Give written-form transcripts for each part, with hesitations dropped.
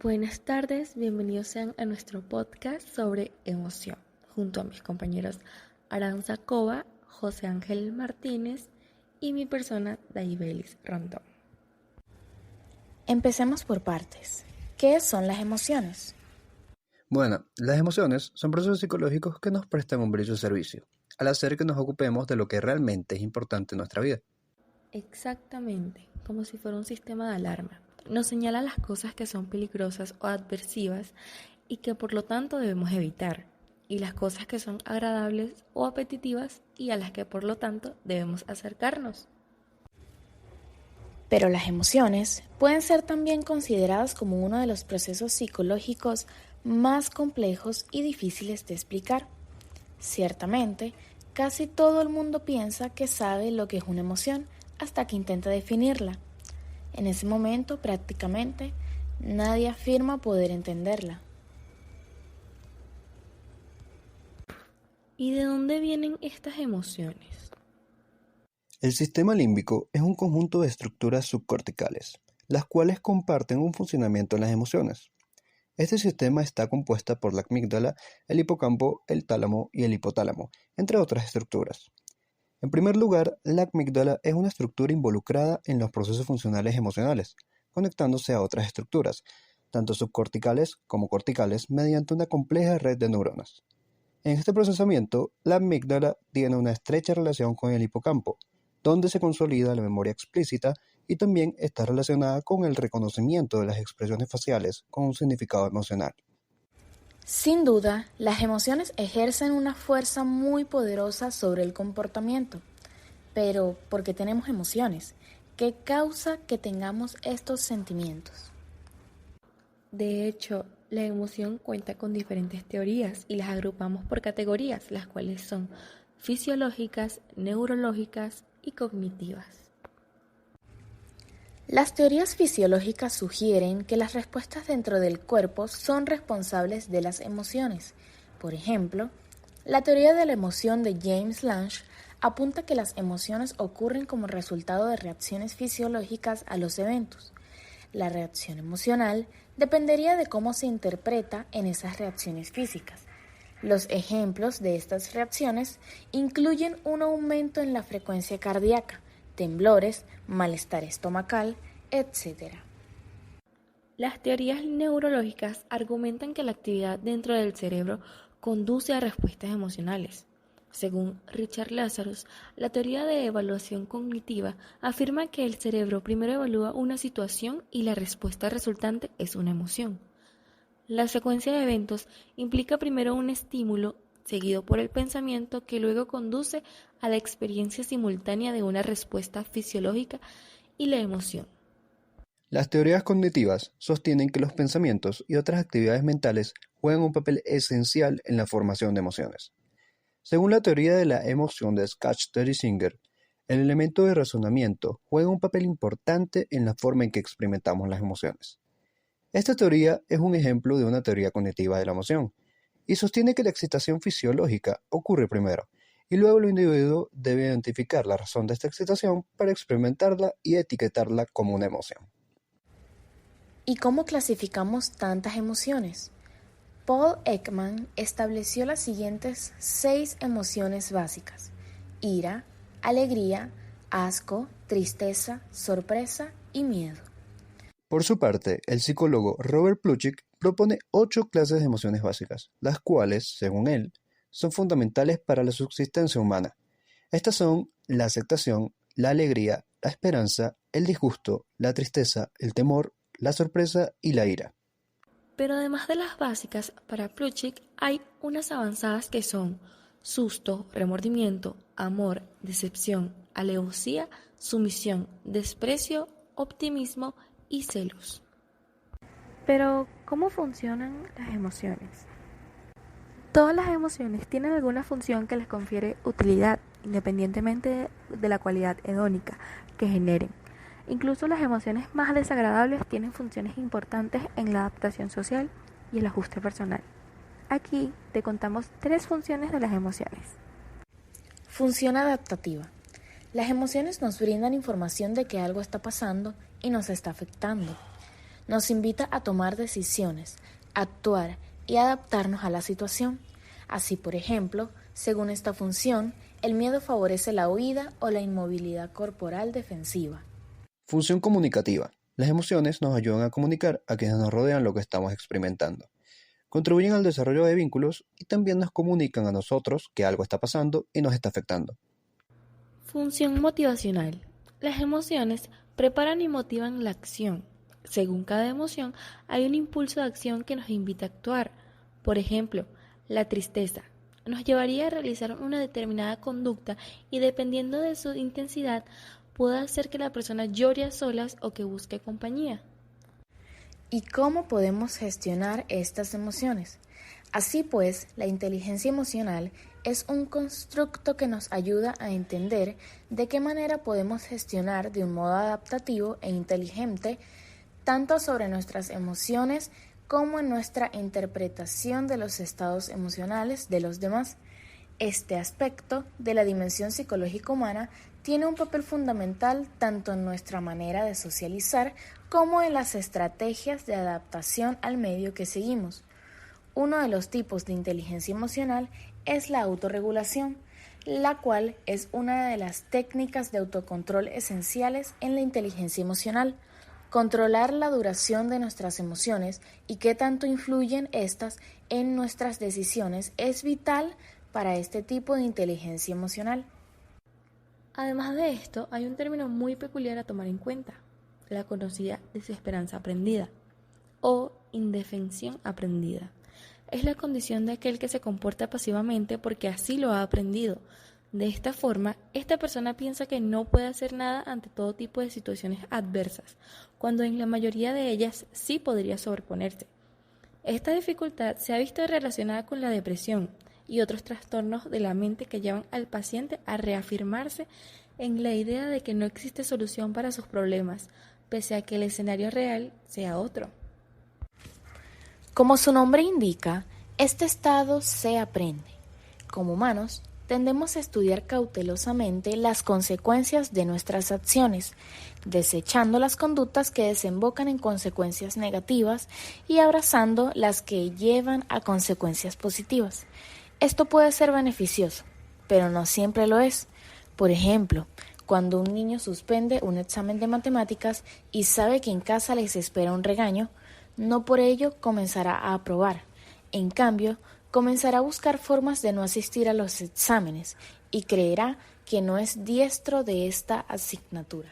Buenas tardes, bienvenidos sean a nuestro podcast sobre emoción, junto a mis compañeros Aranza Cova, José Ángel Martínez y mi persona Daibelis Rondón. Empecemos por partes. ¿Qué son las emociones? Bueno, las emociones son procesos psicológicos que nos prestan un brillo servicio, al hacer que nos ocupemos de lo que realmente es importante en nuestra vida. Exactamente, como si fuera un sistema de alarma. Nos señala las cosas que son peligrosas o adversivas y que por lo tanto debemos evitar, y las cosas que son agradables o apetitivas y a las que por lo tanto debemos acercarnos. Pero las emociones pueden ser también consideradas como uno de los procesos psicológicos más complejos y difíciles de explicar. Ciertamente, casi todo el mundo piensa que sabe lo que es una emoción hasta que intenta definirla. En ese momento, prácticamente, nadie afirma poder entenderla. ¿Y de dónde vienen estas emociones? El sistema límbico es un conjunto de estructuras subcorticales, las cuales comparten un funcionamiento en las emociones. Este sistema está compuesto por la amígdala, el hipocampo, el tálamo y el hipotálamo, entre otras estructuras. En primer lugar, la amígdala es una estructura involucrada en los procesos funcionales emocionales, conectándose a otras estructuras, tanto subcorticales como corticales, mediante una compleja red de neuronas. En este procesamiento, la amígdala tiene una estrecha relación con el hipocampo, donde se consolida la memoria explícita y también está relacionada con el reconocimiento de las expresiones faciales con un significado emocional. Sin duda, las emociones ejercen una fuerza muy poderosa sobre el comportamiento. Pero, ¿por qué tenemos emociones? ¿Qué causa que tengamos estos sentimientos? De hecho, la emoción cuenta con diferentes teorías y las agrupamos por categorías, las cuales son fisiológicas, neurológicas y cognitivas. Las teorías fisiológicas sugieren que las respuestas dentro del cuerpo son responsables de las emociones. Por ejemplo, la teoría de la emoción de James Lange apunta que las emociones ocurren como resultado de reacciones fisiológicas a los eventos. La reacción emocional dependería de cómo se interpreta en esas reacciones físicas. Los ejemplos de estas reacciones incluyen un aumento en la frecuencia cardíaca, temblores, malestar estomacal, etc. Las teorías neurológicas argumentan que la actividad dentro del cerebro conduce a respuestas emocionales. Según Richard Lazarus, la teoría de evaluación cognitiva afirma que el cerebro primero evalúa una situación y la respuesta resultante es una emoción. La secuencia de eventos implica primero un estímulo seguido por el pensamiento que luego conduce a la experiencia simultánea de una respuesta fisiológica y la emoción. Las teorías cognitivas sostienen que los pensamientos y otras actividades mentales juegan un papel esencial en la formación de emociones. Según la teoría de la emoción de Schachter-Singer, el elemento de razonamiento juega un papel importante en la forma en que experimentamos las emociones. Esta teoría es un ejemplo de una teoría cognitiva de la emoción, y sostiene que la excitación fisiológica ocurre primero, y luego el individuo debe identificar la razón de esta excitación para experimentarla y etiquetarla como una emoción. ¿Y cómo clasificamos tantas emociones? Paul Ekman estableció las siguientes 6 emociones básicas: ira, alegría, asco, tristeza, sorpresa y miedo. Por su parte, el psicólogo Robert Plutchik propone 8 clases de emociones básicas, las cuales, según él, son fundamentales para la subsistencia humana. Estas son la aceptación, la alegría, la esperanza, el disgusto, la tristeza, el temor, la sorpresa y la ira. Pero además de las básicas, para Plutchik hay unas avanzadas que son susto, remordimiento, amor, decepción, alevosía, sumisión, desprecio, optimismo y celos. Pero, ¿cómo funcionan las emociones? Todas las emociones tienen alguna función que les confiere utilidad, independientemente de la cualidad hedónica que generen. Incluso las emociones más desagradables tienen funciones importantes en la adaptación social y el ajuste personal. Aquí te contamos 3 funciones de las emociones. Función adaptativa. Las emociones nos brindan información de que algo está pasando y nos está afectando. nos invita a tomar decisiones, actuar y adaptarnos a la situación. Así, por ejemplo, según esta función, el miedo favorece la huida o la inmovilidad corporal defensiva. Función comunicativa. Las emociones nos ayudan a comunicar a quienes nos rodean lo que estamos experimentando. Contribuyen al desarrollo de vínculos y también nos comunican a nosotros que algo está pasando y nos está afectando. Función motivacional. Las emociones preparan y motivan la acción. Según cada emoción, hay un impulso de acción que nos invita a actuar. Por ejemplo, la tristeza nos llevaría a realizar una determinada conducta y dependiendo de su intensidad, puede hacer que la persona llore a solas o que busque compañía. ¿Y cómo podemos gestionar estas emociones? Así pues, la inteligencia emocional es un constructo que nos ayuda a entender de qué manera podemos gestionar de un modo adaptativo e inteligente tanto sobre nuestras emociones como en nuestra interpretación de los estados emocionales de los demás. Este aspecto de la dimensión psicológica humana tiene un papel fundamental tanto en nuestra manera de socializar como en las estrategias de adaptación al medio que seguimos. Uno de los tipos de inteligencia emocional es la autorregulación, la cual es una de las técnicas de autocontrol esenciales en la inteligencia emocional. Controlar la duración de nuestras emociones y qué tanto influyen estas en nuestras decisiones es vital para este tipo de inteligencia emocional. Además de esto, hay un término muy peculiar a tomar en cuenta, la conocida desesperanza aprendida o indefensión aprendida. Es la condición de aquel que se comporta pasivamente porque así lo ha aprendido. De esta forma, esta persona piensa que no puede hacer nada ante todo tipo de situaciones adversas, cuando en la mayoría de ellas sí podría sobreponerse. Esta dificultad se ha visto relacionada con la depresión y otros trastornos de la mente que llevan al paciente a reafirmarse en la idea de que no existe solución para sus problemas, pese a que el escenario real sea otro. Como su nombre indica, este estado se aprende. Como humanos, tendemos a estudiar cautelosamente las consecuencias de nuestras acciones, desechando las conductas que desembocan en consecuencias negativas y abrazando las que llevan a consecuencias positivas. Esto puede ser beneficioso, pero no siempre lo es. Por ejemplo, cuando un niño suspende un examen de matemáticas y sabe que en casa les espera un regaño, no por ello comenzará a aprobar. En cambio, comenzará a buscar formas de no asistir a los exámenes y creerá que no es diestro de esta asignatura.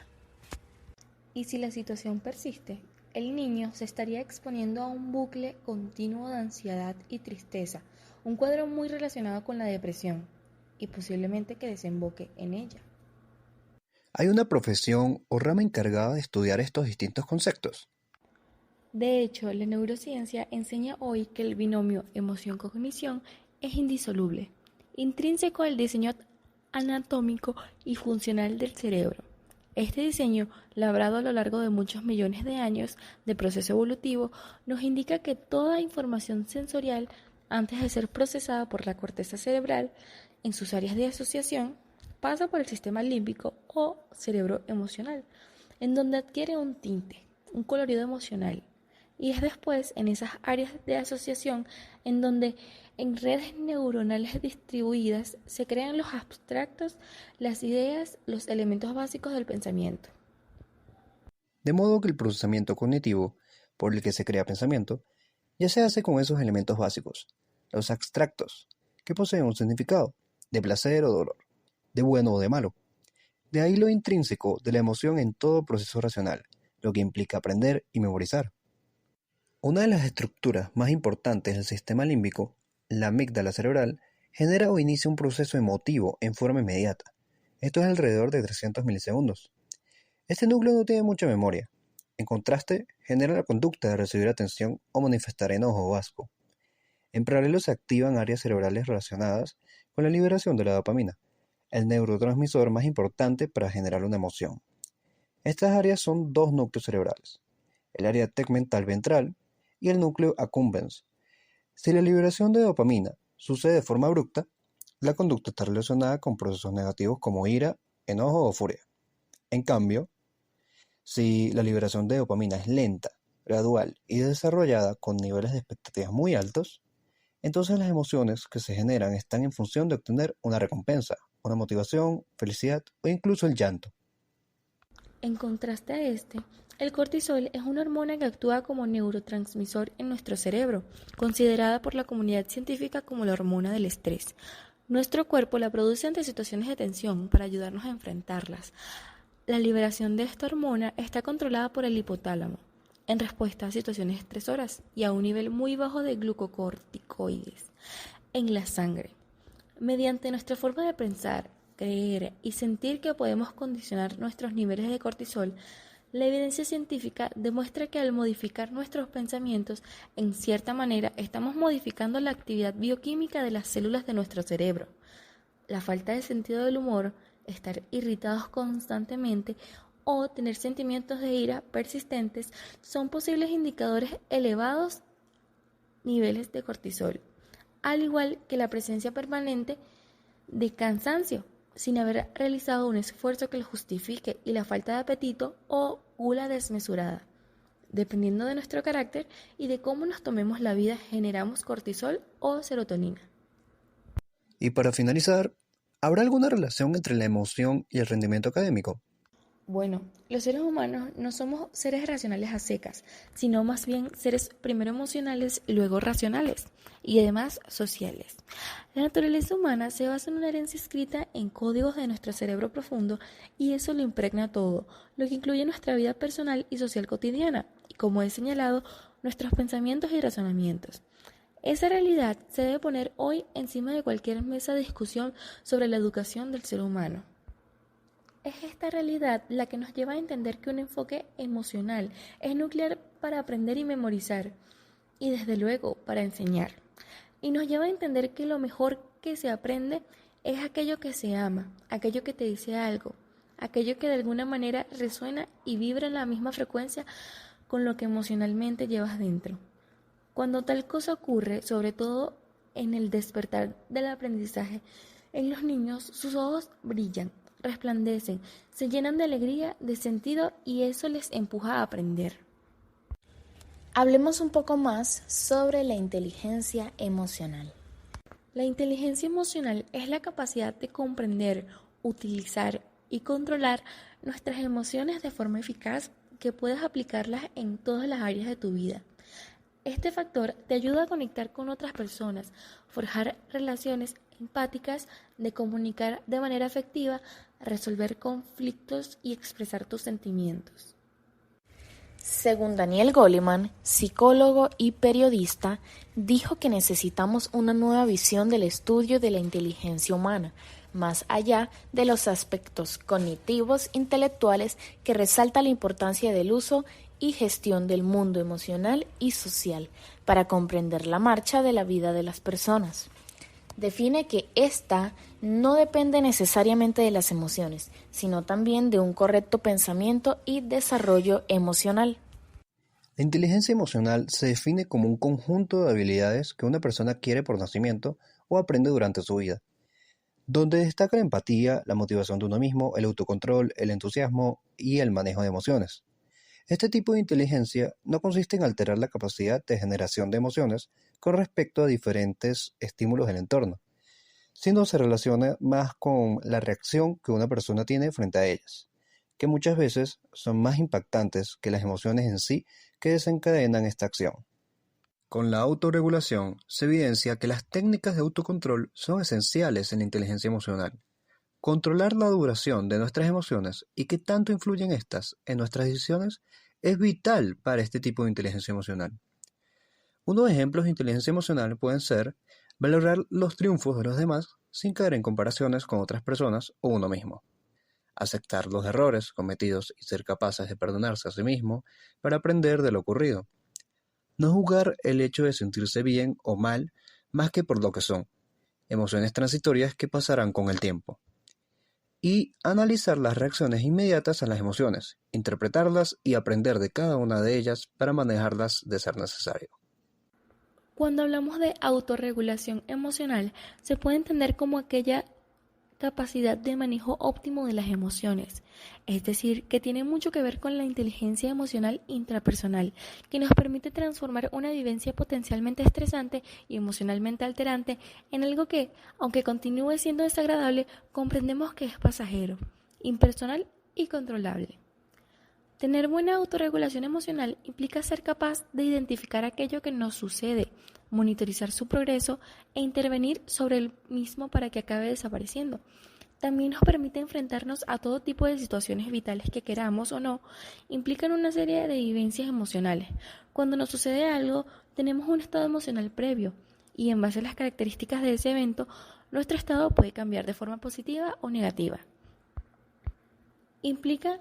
Y si la situación persiste, el niño se estaría exponiendo a un bucle continuo de ansiedad y tristeza, un cuadro muy relacionado con la depresión, y posiblemente que desemboque en ella. ¿Hay una profesión o rama encargada de estudiar estos distintos conceptos? De hecho, la neurociencia enseña hoy que el binomio emoción-cognición es indisoluble, intrínseco al diseño anatómico y funcional del cerebro. Este diseño, labrado a lo largo de muchos millones de años de proceso evolutivo, nos indica que toda información sensorial, antes de ser procesada por la corteza cerebral en sus áreas de asociación, pasa por el sistema límbico o cerebro emocional, en donde adquiere un tinte, un colorido emocional. Y es después en esas áreas de asociación en donde en redes neuronales distribuidas se crean los abstractos, las ideas, los elementos básicos del pensamiento. De modo que el procesamiento cognitivo, por el que se crea pensamiento, ya se hace con esos elementos básicos, los abstractos, que poseen un significado, de placer o dolor, de bueno o de malo. De ahí lo intrínseco de la emoción en todo proceso racional, lo que implica aprender y memorizar. Una de las estructuras más importantes del sistema límbico, la amígdala cerebral, genera o inicia un proceso emotivo en forma inmediata. Esto es alrededor de 300 milisegundos. Este núcleo no tiene mucha memoria. En contraste, genera la conducta de recibir atención o manifestar enojo o asco. En paralelo se activan áreas cerebrales relacionadas con la liberación de la dopamina, el neurotransmisor más importante para generar una emoción. Estas áreas son dos núcleos cerebrales, el área tegmental ventral y el núcleo accumbens. Si la liberación de dopamina sucede de forma abrupta, la conducta está relacionada con procesos negativos como ira, enojo o furia. En cambio, si la liberación de dopamina es lenta gradual y desarrollada con niveles de expectativas muy altos, entonces las emociones que se generan están en función de obtener una recompensa, una motivación, felicidad o incluso el llanto. En contraste a el cortisol es una hormona que actúa como neurotransmisor en nuestro cerebro, considerada por la comunidad científica como la hormona del estrés. Nuestro cuerpo la produce ante situaciones de tensión para ayudarnos a enfrentarlas. La liberación de esta hormona está controlada por el hipotálamo, en respuesta a situaciones estresoras y a un nivel muy bajo de glucocorticoides en la sangre. Mediante nuestra forma de pensar, creer y sentir que podemos condicionar nuestros niveles de cortisol, la evidencia científica demuestra que al modificar nuestros pensamientos, en cierta manera estamos modificando la actividad bioquímica de las células de nuestro cerebro. La falta de sentido del humor, estar irritados constantemente o tener sentimientos de ira persistentes son posibles indicadores elevados niveles de cortisol, al igual que la presencia permanente de cansancio, sin haber realizado un esfuerzo que lo justifique, y la falta de apetito o gula desmesurada. Dependiendo de nuestro carácter y de cómo nos tomemos la vida, generamos cortisol o serotonina. Y para finalizar, ¿habrá alguna relación entre la emoción y el rendimiento académico? Bueno, los seres humanos no somos seres racionales a secas, sino más bien seres primero emocionales y luego racionales, y además sociales. La naturaleza humana se basa en una herencia escrita en códigos de nuestro cerebro profundo, y eso lo impregna todo, lo que incluye nuestra vida personal y social cotidiana, y como he señalado, nuestros pensamientos y razonamientos. Esa realidad se debe poner hoy encima de cualquier mesa de discusión sobre la educación del ser humano. Es esta realidad la que nos lleva a entender que un enfoque emocional es nuclear para aprender y memorizar, y desde luego para enseñar. Y nos lleva a entender que lo mejor que se aprende es aquello que se ama, aquello que te dice algo, aquello que de alguna manera resuena y vibra en la misma frecuencia con lo que emocionalmente llevas dentro. Cuando tal cosa ocurre, sobre todo en el despertar del aprendizaje, en los niños sus ojos brillan, resplandecen, se llenan de alegría, de sentido, y eso les empuja a aprender. Hablemos un poco más sobre la inteligencia emocional. La inteligencia emocional es la capacidad de comprender, utilizar y controlar nuestras emociones de forma eficaz, que puedas aplicarlas en todas las áreas de tu vida. Este factor te ayuda a conectar con otras personas, forjar relaciones empáticas, de comunicar de manera efectiva, resolver conflictos y expresar tus sentimientos. Según Daniel Goleman, psicólogo y periodista, dijo que necesitamos una nueva visión del estudio de la inteligencia humana, más allá de los aspectos cognitivos intelectuales, que resalta la importancia del uso y gestión del mundo emocional y social para comprender la marcha de la vida de las personas. Define que ésta no depende necesariamente de las emociones, sino también de un correcto pensamiento y desarrollo emocional. La inteligencia emocional se define como un conjunto de habilidades que una persona adquiere por nacimiento o aprende durante su vida, donde destaca la empatía, la motivación de uno mismo, el autocontrol, el entusiasmo y el manejo de emociones. Este tipo de inteligencia no consiste en alterar la capacidad de generación de emociones con respecto a diferentes estímulos del entorno, sino se relaciona más con la reacción que una persona tiene frente a ellas, que muchas veces son más impactantes que las emociones en sí que desencadenan esta acción. Con la autorregulación se evidencia que las técnicas de autocontrol son esenciales en la inteligencia emocional. Controlar la duración de nuestras emociones y qué tanto influyen estas en nuestras decisiones es vital para este tipo de inteligencia emocional. Unos ejemplos de inteligencia emocional pueden ser valorar los triunfos de los demás sin caer en comparaciones con otras personas o uno mismo, aceptar los errores cometidos y ser capaces de perdonarse a sí mismo para aprender de lo ocurrido, no juzgar el hecho de sentirse bien o mal más que por lo que son, emociones transitorias que pasarán con el tiempo, y analizar las reacciones inmediatas a las emociones, interpretarlas y aprender de cada una de ellas para manejarlas de ser necesario. Cuando hablamos de autorregulación emocional, se puede entender como aquella capacidad de manejo óptimo de las emociones, es decir, que tiene mucho que ver con la inteligencia emocional intrapersonal, que nos permite transformar una vivencia potencialmente estresante y emocionalmente alterante en algo que, aunque continúe siendo desagradable, comprendemos que es pasajero, impersonal y controlable. Tener buena autorregulación emocional implica ser capaz de identificar aquello que nos sucede, monitorizar su progreso e intervenir sobre el mismo para que acabe desapareciendo. También nos permite enfrentarnos a todo tipo de situaciones vitales que queramos o no, implican una serie de vivencias emocionales. Cuando nos sucede algo, tenemos un estado emocional previo y en base a las características de ese evento, nuestro estado puede cambiar de forma positiva o negativa. Implica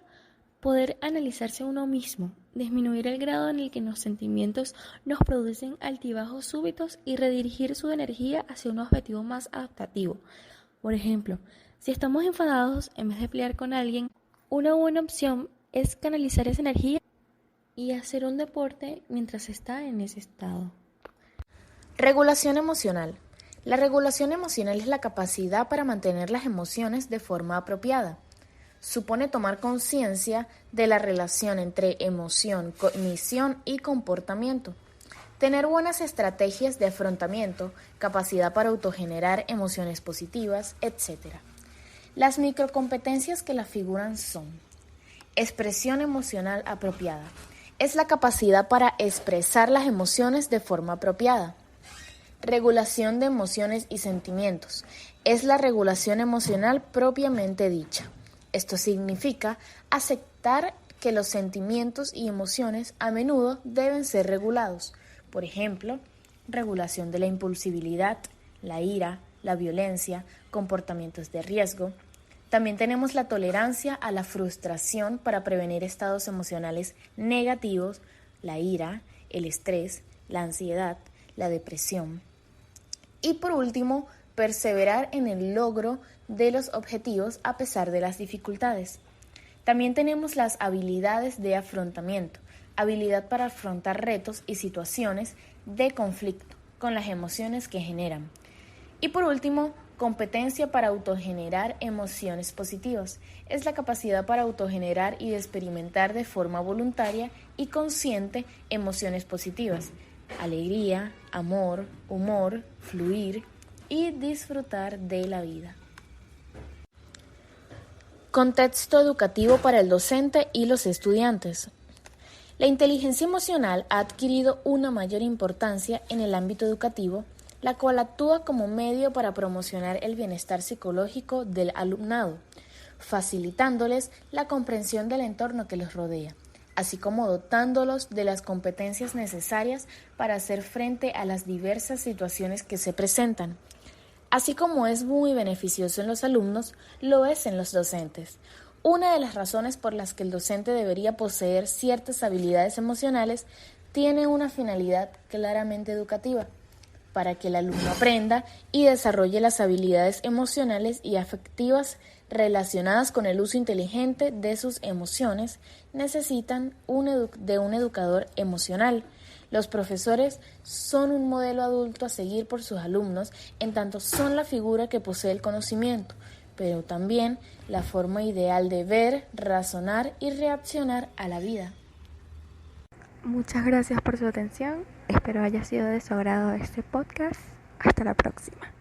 poder analizarse a uno mismo, disminuir el grado en el que los sentimientos nos producen altibajos súbitos y redirigir su energía hacia un objetivo más adaptativo. Por ejemplo, si estamos enfadados, en vez de pelear con alguien, una buena opción es canalizar esa energía y hacer un deporte mientras está en ese estado. Regulación emocional. La regulación emocional es la capacidad para mantener las emociones de forma apropiada. Supone tomar conciencia de la relación entre emoción, cognición y comportamiento. Tener buenas estrategias de afrontamiento, capacidad para autogenerar emociones positivas, etc. Las microcompetencias que la figuran son: expresión emocional apropiada. Es la capacidad para expresar las emociones de forma apropiada. Regulación de emociones y sentimientos. Es la regulación emocional propiamente dicha. Esto significa aceptar que los sentimientos y emociones a menudo deben ser regulados. Por ejemplo, regulación de la impulsividad, la ira, la violencia, comportamientos de riesgo. También tenemos la tolerancia a la frustración para prevenir estados emocionales negativos, la ira, el estrés, la ansiedad, la depresión. Y por último, perseverar en el logro de los objetivos a pesar de las dificultades. También tenemos las habilidades de afrontamiento, habilidad para afrontar retos y situaciones de conflicto con las emociones que generan. Y por último, competencia para autogenerar emociones positivas. Es la capacidad para autogenerar y experimentar de forma voluntaria y consciente emociones positivas: alegría, amor, humor, fluir y disfrutar de la vida. Contexto educativo para el docente y los estudiantes. La inteligencia emocional ha adquirido una mayor importancia en el ámbito educativo, la cual actúa como medio para promocionar el bienestar psicológico del alumnado, facilitándoles la comprensión del entorno que los rodea, así como dotándolos de las competencias necesarias para hacer frente a las diversas situaciones que se presentan. Así como es muy beneficioso en los alumnos, lo es en los docentes. Una de las razones por las que el docente debería poseer ciertas habilidades emocionales tiene una finalidad claramente educativa, para que el alumno aprenda y desarrolle las habilidades emocionales y afectivas relacionadas con el uso inteligente de sus emociones. Necesitan de un educador emocional. Los profesores son un modelo adulto a seguir por sus alumnos, en tanto son la figura que posee el conocimiento, pero también la forma ideal de ver, razonar y reaccionar a la vida. Muchas gracias por su atención. Espero haya sido de su agrado este podcast. Hasta la próxima.